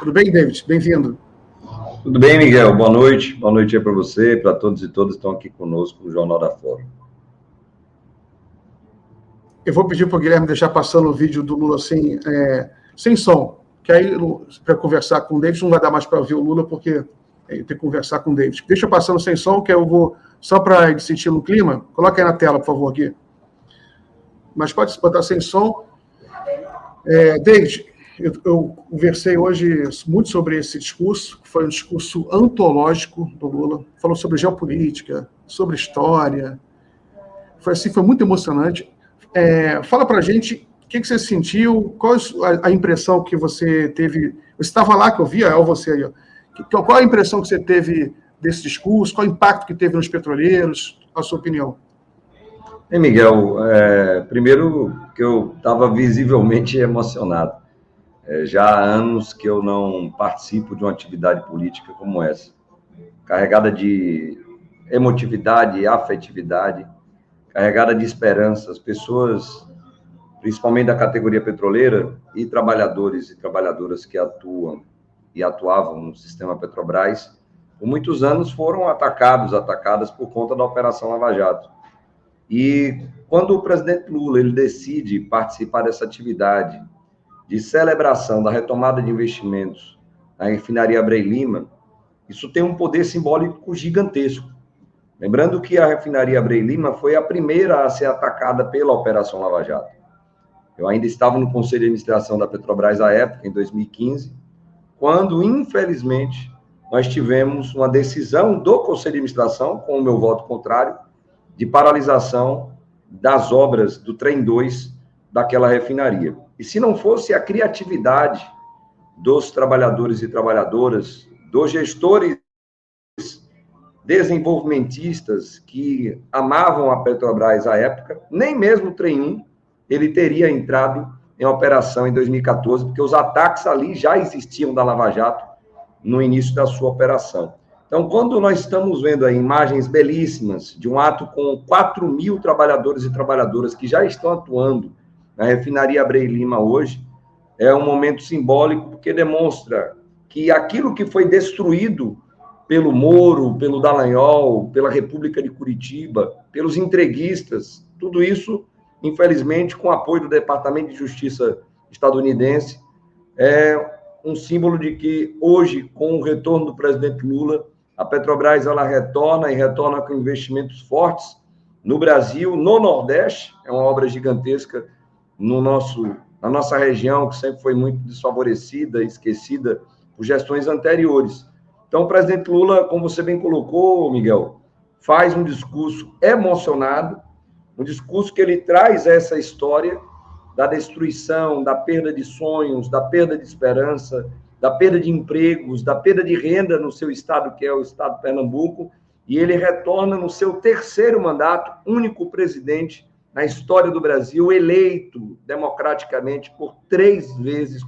Tudo bem, David? Bem-vindo. Tudo bem, Miguel? Boa noite. Boa noite aí para você, para todos e todas que estão aqui conosco no Jornal da Fórum. Eu vou pedir para o Guilherme deixar passando o vídeo do Lula sem som, que aí, para conversar com o David, não vai dar mais para ouvir o Lula, porque tem que conversar com o David. Deixa passando sem som, que eu vou, só para ele sentir no clima, coloca aí na tela, por favor, aqui. Mas pode botar sem som. David, eu conversei hoje muito sobre esse discurso, que foi um discurso antológico do Lula, falou sobre geopolítica, sobre história, foi muito emocionante. Fala para a gente o que você sentiu, qual a impressão que você teve, você estava lá que eu via, você aí, ó. Qual a impressão que você teve desse discurso, qual o impacto que teve nos petroleiros, a sua opinião? Miguel, primeiro que eu estava visivelmente emocionado. Já há anos que eu não participo de uma atividade política como essa, carregada de emotividade, afetividade, carregada de esperança. As pessoas, principalmente da categoria petroleira, e trabalhadores e trabalhadoras que atuam e atuavam no sistema Petrobras, por muitos anos foram atacadas por conta da Operação Lava Jato. E quando o presidente Lula ele decide participar dessa atividade de celebração da retomada de investimentos na refinaria Abreu e Lima, isso tem um poder simbólico gigantesco. Lembrando que a refinaria Abreu e Lima foi a primeira a ser atacada pela Operação Lava Jato. Eu ainda estava no Conselho de Administração da Petrobras à época, em 2015, quando, infelizmente, nós tivemos uma decisão do Conselho de Administração, com o meu voto contrário, de paralisação das obras do Trem 2 daquela refinaria. E se não fosse a criatividade dos trabalhadores e trabalhadoras, dos gestores desenvolvimentistas que amavam a Petrobras à época, nem mesmo o Trem 1 ele teria entrado em operação em 2014, porque os ataques ali já existiam da Lava Jato no início da sua operação. Então, quando nós estamos vendo aí imagens belíssimas de um ato com 4.000 trabalhadores e trabalhadoras que já estão atuando na refinaria Abreu e Lima hoje, é um momento simbólico, porque demonstra que aquilo que foi destruído pelo Moro, pelo Dallagnol, pela República de Curitiba, pelos entreguistas, tudo isso, infelizmente, com o apoio do Departamento de Justiça estadunidense, é um símbolo de que hoje, com o retorno do presidente Lula, a Petrobras ela retorna com investimentos fortes no Brasil, no Nordeste, é uma obra gigantesca na nossa região, que sempre foi muito desfavorecida, esquecida por gestões anteriores. Então, o presidente Lula, como você bem colocou, Miguel, faz um discurso emocionado, um discurso que ele traz essa história da destruição, da perda de sonhos, da perda de esperança, da perda de empregos, da perda de renda no seu estado, que é o estado de Pernambuco, e ele retorna no seu terceiro mandato, único presidente na história do Brasil, eleito democraticamente por 3 vezes,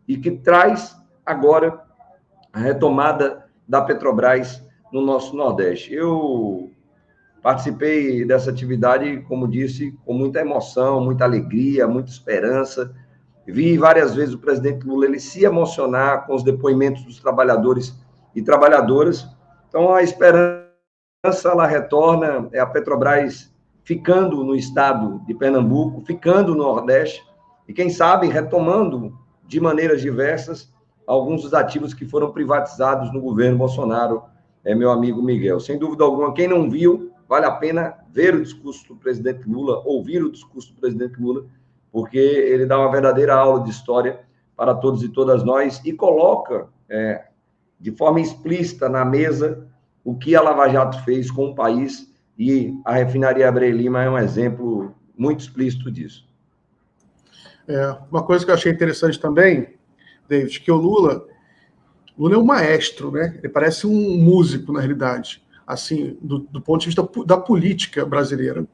e que traz agora a retomada da Petrobras no nosso Nordeste. Eu participei dessa atividade, como disse, com muita emoção, muita alegria, muita esperança. Vi várias vezes o presidente Lula ele se emocionar com os depoimentos dos trabalhadores e trabalhadoras. Então, a esperança ela retorna, é a Petrobras ficando no estado de Pernambuco, ficando no Nordeste, e quem sabe retomando de maneiras diversas alguns dos ativos que foram privatizados no governo Bolsonaro, meu amigo Miguel. Sem dúvida alguma, quem não viu, vale a pena ver o discurso do presidente Lula, ouvir o discurso do presidente Lula, porque ele dá uma verdadeira aula de história para todos e todas nós e coloca de forma explícita na mesa o que a Lava Jato fez com o país, e a refinaria Abreu e Lima é um exemplo muito explícito disso. Uma coisa que eu achei interessante também, David, que o Lula é um maestro, né? Ele parece um músico, na realidade, assim, do ponto de vista da política brasileira.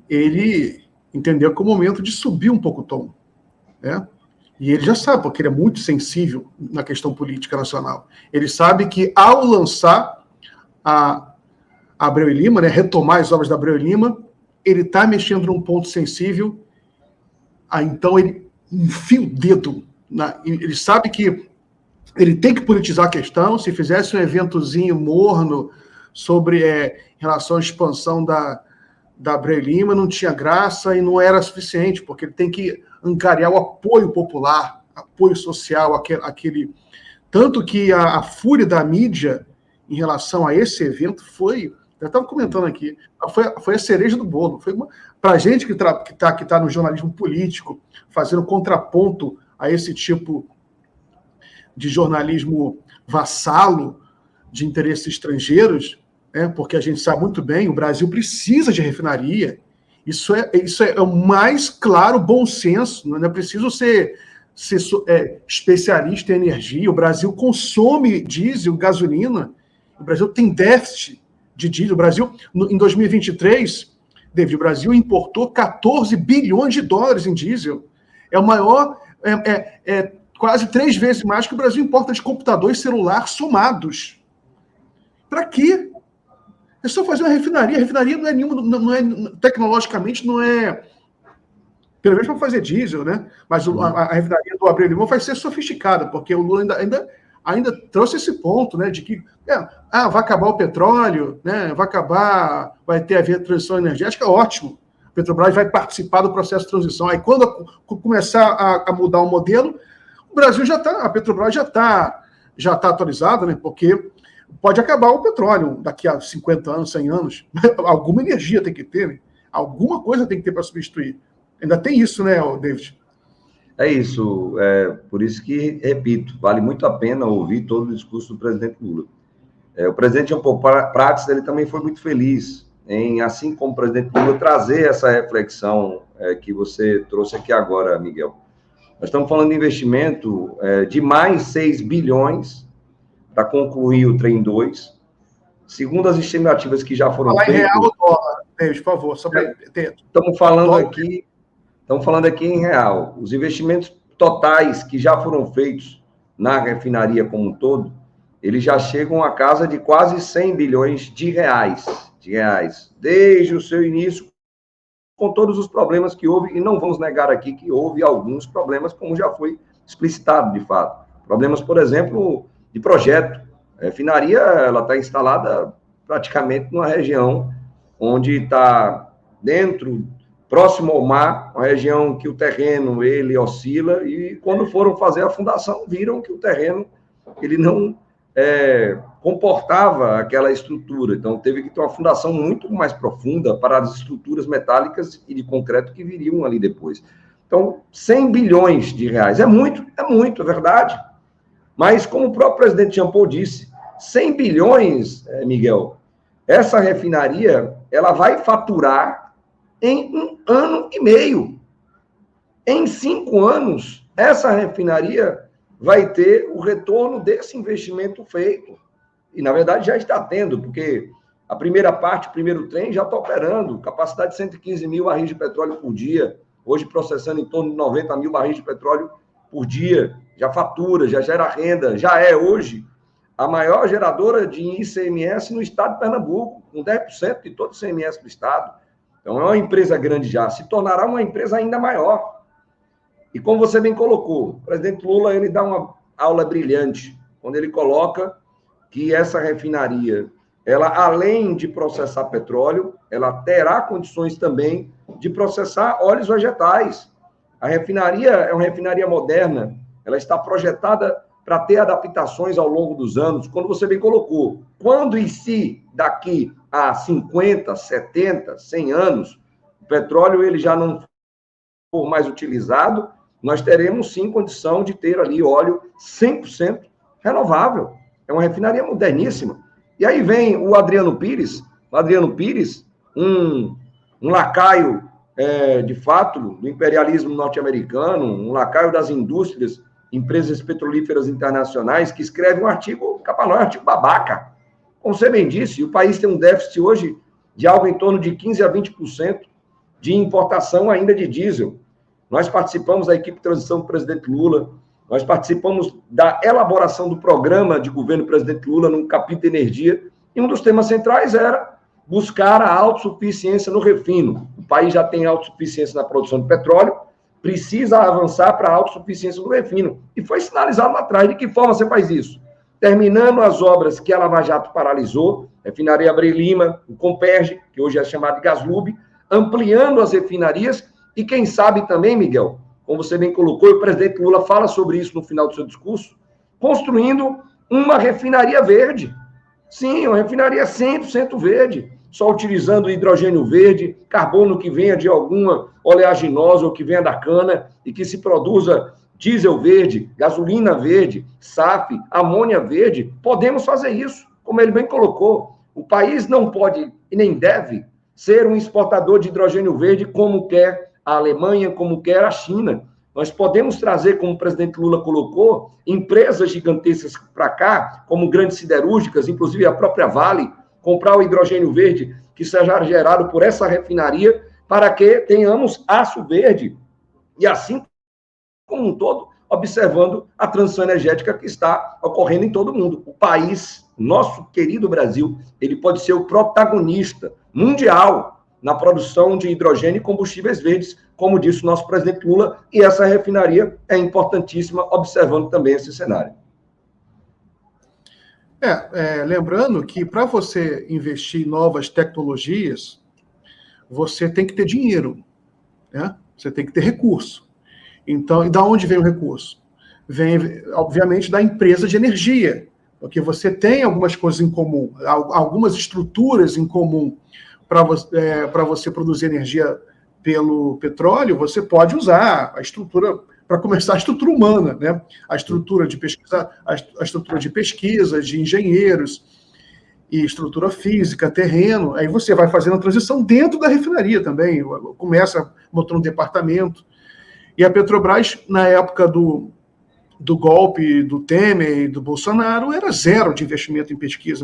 Ele entendeu que é o momento de subir um pouco o tom, né? E ele já sabe, porque ele é muito sensível na questão política nacional. Ele sabe que, ao lançar a Abreu e Lima, né, retomar as obras da Abreu e Lima, ele está mexendo num ponto sensível, então ele enfia o dedo, ele sabe que Ele tem que politizar a questão. Se fizesse um eventozinho morno sobre em relação à expansão da Abreu Lima, não tinha graça e não era suficiente, porque ele tem que angariar o apoio popular, apoio social, aquele... Tanto que a fúria da mídia em relação a esse evento foi... Eu estava comentando aqui, foi a cereja do bolo. Para a gente que tá no jornalismo político, fazendo contraponto a esse tipo de jornalismo vassalo de interesses estrangeiros, porque a gente sabe muito bem, o Brasil precisa de refinaria. Isso é o mais claro bom senso, não é preciso ser especialista em energia. O Brasil consome diesel, gasolina, o Brasil tem déficit de diesel. O Brasil, em 2023, David, o Brasil importou 14 bilhões de dólares em diesel. É o maior... quase 3 vezes mais que o Brasil importa de computador e celular somados. Para quê? É só fazer uma refinaria. A refinaria não é nenhuma, tecnologicamente não é, pelo menos para fazer diesel, né? Mas a refinaria do Abreu Lima vai ser sofisticada, porque o Lula ainda trouxe esse ponto, né? De que vai acabar o petróleo, né? Vai ter a transição energética, ótimo. A Petrobras vai participar do processo de transição. Aí quando começar a mudar o modelo, o Brasil a Petrobras já está atualizada, né? Porque pode acabar o petróleo daqui a 50 anos, 100 anos. Alguma energia tem que ter, né? Alguma coisa tem que ter para substituir. Ainda tem isso, né, David? É isso. Por isso que, repito, vale muito a pena ouvir todo o discurso do presidente Lula. O presidente Jean Paul Prats, ele também foi muito feliz em, assim como o presidente Lula, trazer essa reflexão que você trouxe aqui agora, Miguel. Nós estamos falando de investimento de mais 6 bilhões para concluir o Trem 2. Segundo as estimativas que já foram feitas... Em real ou dólar, David, por favor. Só para ter... Estamos falando aqui em real. Os investimentos totais que já foram feitos na refinaria como um todo, eles já chegam a casa de quase 100 bilhões de reais, desde o seu início, com todos os problemas que houve, e não vamos negar aqui que houve alguns problemas, como já foi explicitado, de fato. Problemas, por exemplo, de projeto. A refinaria está instalada praticamente numa região onde está próximo ao mar, uma região que o terreno ele oscila, e quando foram fazer a fundação, viram que o terreno ele não comportava aquela estrutura. Então, teve que ter uma fundação muito mais profunda para as estruturas metálicas e de concreto que viriam ali depois. Então, 100 bilhões de reais. É muito, é verdade. Mas, como o próprio presidente Jean Paul disse, 100 bilhões, Miguel, essa refinaria ela vai faturar em 1 ano e meio. Em 5 anos, essa refinaria vai ter o retorno desse investimento feito. E, na verdade, já está tendo, porque a primeira parte, o primeiro trem, já está operando. Capacidade de 115 mil barris de petróleo por dia. Hoje, processando em torno de 90 mil barris de petróleo por dia. Já fatura, já gera renda. Já é, hoje, a maior geradora de ICMS no estado de Pernambuco, com 10% de todo o ICMS do estado. Então, é uma empresa grande já. Se tornará uma empresa ainda maior. E como você bem colocou, o presidente Lula ele dá uma aula brilhante quando ele coloca que essa refinaria, ela além de processar petróleo, ela terá condições também de processar óleos vegetais. A refinaria é uma refinaria moderna, ela está projetada para ter adaptações ao longo dos anos, quando você bem colocou. Quando e se daqui a 50, 70, 100 anos, o petróleo ele já não for mais utilizado, nós teremos, sim, condição de ter ali óleo 100% renovável. É uma refinaria moderníssima. E aí vem o Adriano Pires, um lacaio, de fato, do imperialismo norte-americano, um lacaio das indústrias, empresas petrolíferas internacionais, que escreve um artigo, um artigo babaca. Como você bem disse, o país tem um déficit hoje de algo em torno de 15% a 20% de importação ainda de diesel. Nós participamos da equipe de transição do presidente Lula, nós participamos da elaboração do programa de governo do presidente Lula no capítulo de energia, e um dos temas centrais era buscar a autossuficiência no refino. O país já tem autossuficiência na produção de petróleo, precisa avançar para a autossuficiência do refino. E foi sinalizado lá atrás. De que forma você faz isso? Terminando as obras que a Lava Jato paralisou, refinaria Abreu Lima, o Comperj, que hoje é chamado de Gaslub, ampliando as refinarias e, quem sabe também, Miguel, como você bem colocou, e o presidente Lula fala sobre isso no final do seu discurso, construindo uma refinaria verde. Sim, uma refinaria 100% verde, só utilizando hidrogênio verde, carbono que venha de alguma oleaginosa ou que venha da cana e que se produza diesel verde, gasolina verde, SAF, amônia verde. Podemos fazer isso, como ele bem colocou. O país não pode e nem deve ser um exportador de hidrogênio verde como quer a Alemanha, como quer a China. Nós podemos trazer, como o presidente Lula colocou, empresas gigantescas para cá, como grandes siderúrgicas, inclusive a própria Vale, comprar o hidrogênio verde que seja gerado por essa refinaria, para que tenhamos aço verde. E assim, como um todo, observando a transição energética que está ocorrendo em todo o mundo. O país, nosso querido Brasil, ele pode ser o protagonista mundial na produção de hidrogênio e combustíveis verdes, como disse o nosso presidente Lula, e essa refinaria é importantíssima, observando também esse cenário. Lembrando que para você investir em novas tecnologias, você tem que ter dinheiro, né? Você tem que ter recurso. Então, e da onde vem o recurso? Vem, obviamente, da empresa de energia, porque você tem algumas coisas em comum, algumas estruturas em comum para você produzir energia pelo petróleo. Você pode usar a estrutura, para começar, a estrutura humana, né? A estrutura de pesquisa, a estrutura de pesquisa, de engenheiros, e estrutura física, terreno. Aí você vai fazendo a transição dentro da refinaria também, começa montando um departamento. E a Petrobras, na época do golpe do Temer e do Bolsonaro, era zero de investimento em pesquisa,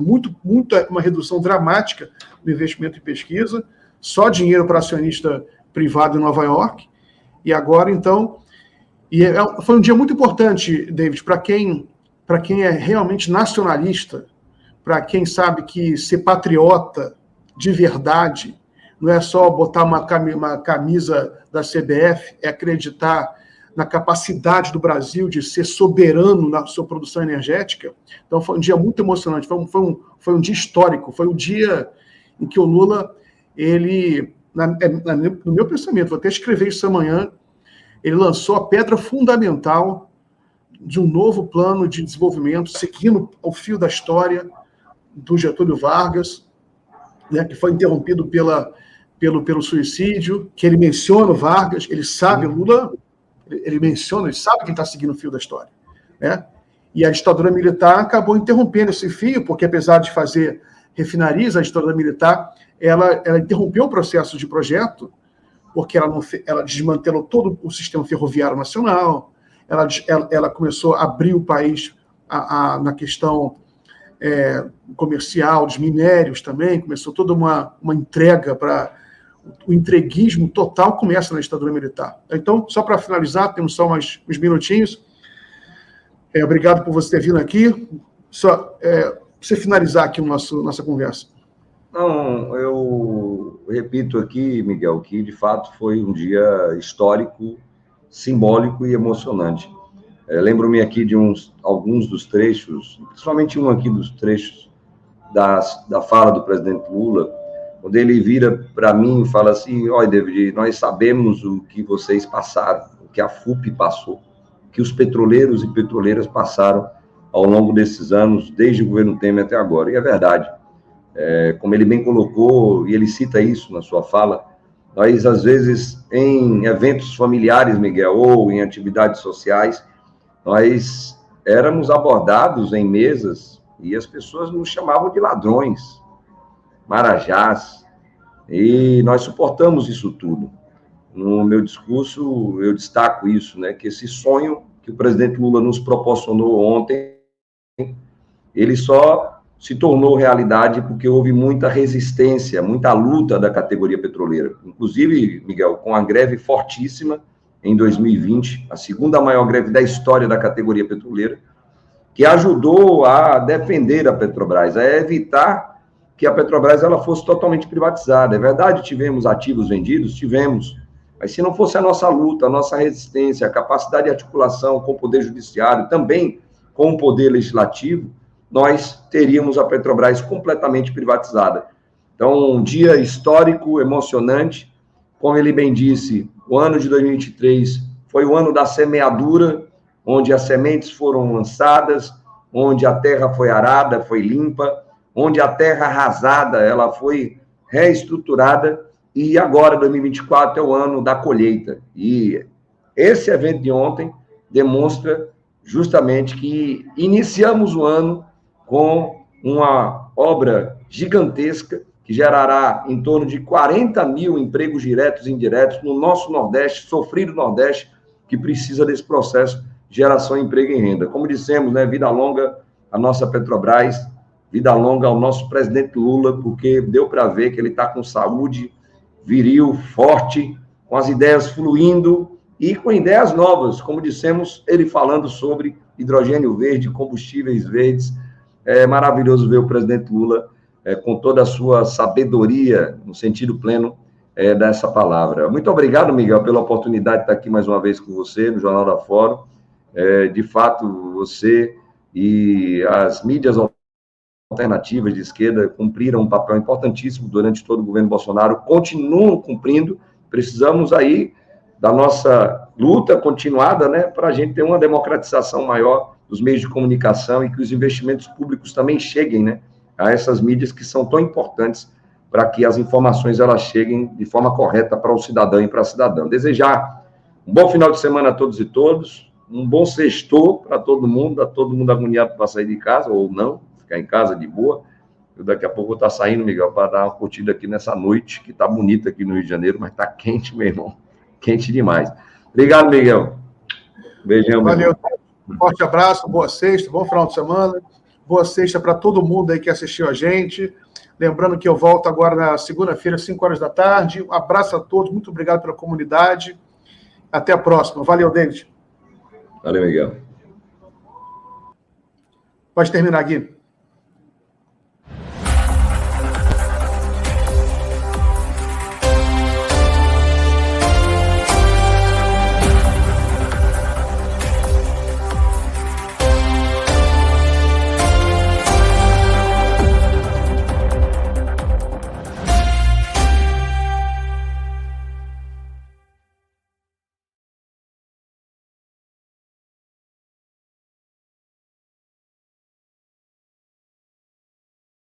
uma redução dramática do investimento em pesquisa, só dinheiro para acionista privado em Nova York. E agora, então, foi um dia muito importante, David, para quem é realmente nacionalista, para quem sabe que ser patriota de verdade não é só botar uma camisa da CBF, é acreditar na capacidade do Brasil de ser soberano na sua produção energética. Então, foi um dia muito emocionante, foi um dia histórico, foi um dia em que o Lula, no meu pensamento, vou até escrever isso amanhã, ele lançou a pedra fundamental de um novo plano de desenvolvimento, seguindo o fio da história do Getúlio Vargas, né, que foi interrompido pelo suicídio, que ele menciona o Vargas, ele sabe, Lula, ele menciona, ele sabe que ele está seguindo o fio da história, né? E a ditadura militar acabou interrompendo esse fio, porque apesar de fazer refinarias, a ditadura militar, ela interrompeu o processo de projeto, porque ela desmantelou todo o sistema ferroviário nacional, ela começou a abrir o país na questão comercial, dos minérios também, começou toda uma entrega para... O entreguismo total começa na ditadura militar. Então, só para finalizar, temos só uns minutinhos. Obrigado por você ter vindo aqui. Só você finalizar aqui nossa conversa. Não, eu repito aqui, Miguel, que de fato foi um dia histórico, simbólico e emocionante. Lembro-me aqui de alguns dos trechos, principalmente um aqui dos trechos da fala do presidente Lula, quando ele vira para mim e fala assim: olha, David, nós sabemos o que vocês passaram, o que a FUP passou, o que os petroleiros e petroleiras passaram ao longo desses anos, desde o governo Temer até agora. E é verdade. Como ele bem colocou, e ele cita isso na sua fala, nós, às vezes, em eventos familiares, Miguel, ou em atividades sociais, nós éramos abordados em mesas e as pessoas nos chamavam de ladrões, marajás, e nós suportamos isso tudo. No meu discurso, eu destaco isso, né, que esse sonho que o presidente Lula nos proporcionou ontem, ele só se tornou realidade porque houve muita resistência, muita luta da categoria petroleira. Inclusive, Miguel, com a greve fortíssima em 2020, a segunda maior greve da história da categoria petroleira, que ajudou a defender a Petrobras, a evitar que a Petrobras ela fosse totalmente privatizada. É verdade, tivemos ativos vendidos, tivemos, Mas se não fosse a nossa luta, a nossa resistência, a capacidade de articulação com o Poder Judiciário, também com o Poder Legislativo, nós teríamos a Petrobras completamente privatizada. Então, um dia histórico, emocionante. Como ele bem disse, o ano de 2023 foi o ano da semeadura, onde as sementes foram lançadas, onde a terra foi arada, foi limpa, onde a terra arrasada ela foi reestruturada, e agora, 2024, é o ano da colheita. E esse evento de ontem demonstra justamente que iniciamos o ano com uma obra gigantesca que gerará em torno de 40 mil empregos diretos e indiretos no nosso Nordeste, sofrido Nordeste, que precisa desse processo de geração de emprego e renda. Como dissemos, né, vida longa à nossa Petrobras, vida longa ao nosso presidente Lula, porque deu para ver que ele está com saúde, viril, forte, com as ideias fluindo e com ideias novas, como dissemos, ele falando sobre hidrogênio verde, combustíveis verdes. É maravilhoso ver o presidente Lula com toda a sua sabedoria, no sentido pleno dessa palavra. Muito obrigado, Miguel, pela oportunidade de estar aqui mais uma vez com você, no Jornal da Fórum. De fato, você e as mídias alternativas de esquerda cumpriram um papel importantíssimo durante todo o governo Bolsonaro, continuam cumprindo. Precisamos aí da nossa luta continuada, né, para a gente ter uma democratização maior dos meios de comunicação e que os investimentos públicos também cheguem, né, a essas mídias que são tão importantes para que as informações elas cheguem de forma correta para o cidadão e para a cidadã. Desejar um bom final de semana a todos e todas, um bom sextou para todo mundo agoniado para sair de casa, ou não, ficar em casa de boa. Eu daqui a pouco vou estar saindo, Miguel, para dar uma curtida aqui nessa noite, que está bonita aqui no Rio de Janeiro, mas está quente, meu irmão. Quente demais. Obrigado, Miguel. Beijão, valeu. Meu forte abraço, boa sexta, bom final de semana. Boa sexta para todo mundo aí que assistiu a gente. Lembrando que eu volto agora na segunda-feira, às 5 horas da tarde. Um abraço a todos, muito obrigado pela comunidade. Até a próxima. Valeu, David. Valeu, Miguel. Pode terminar, Gui.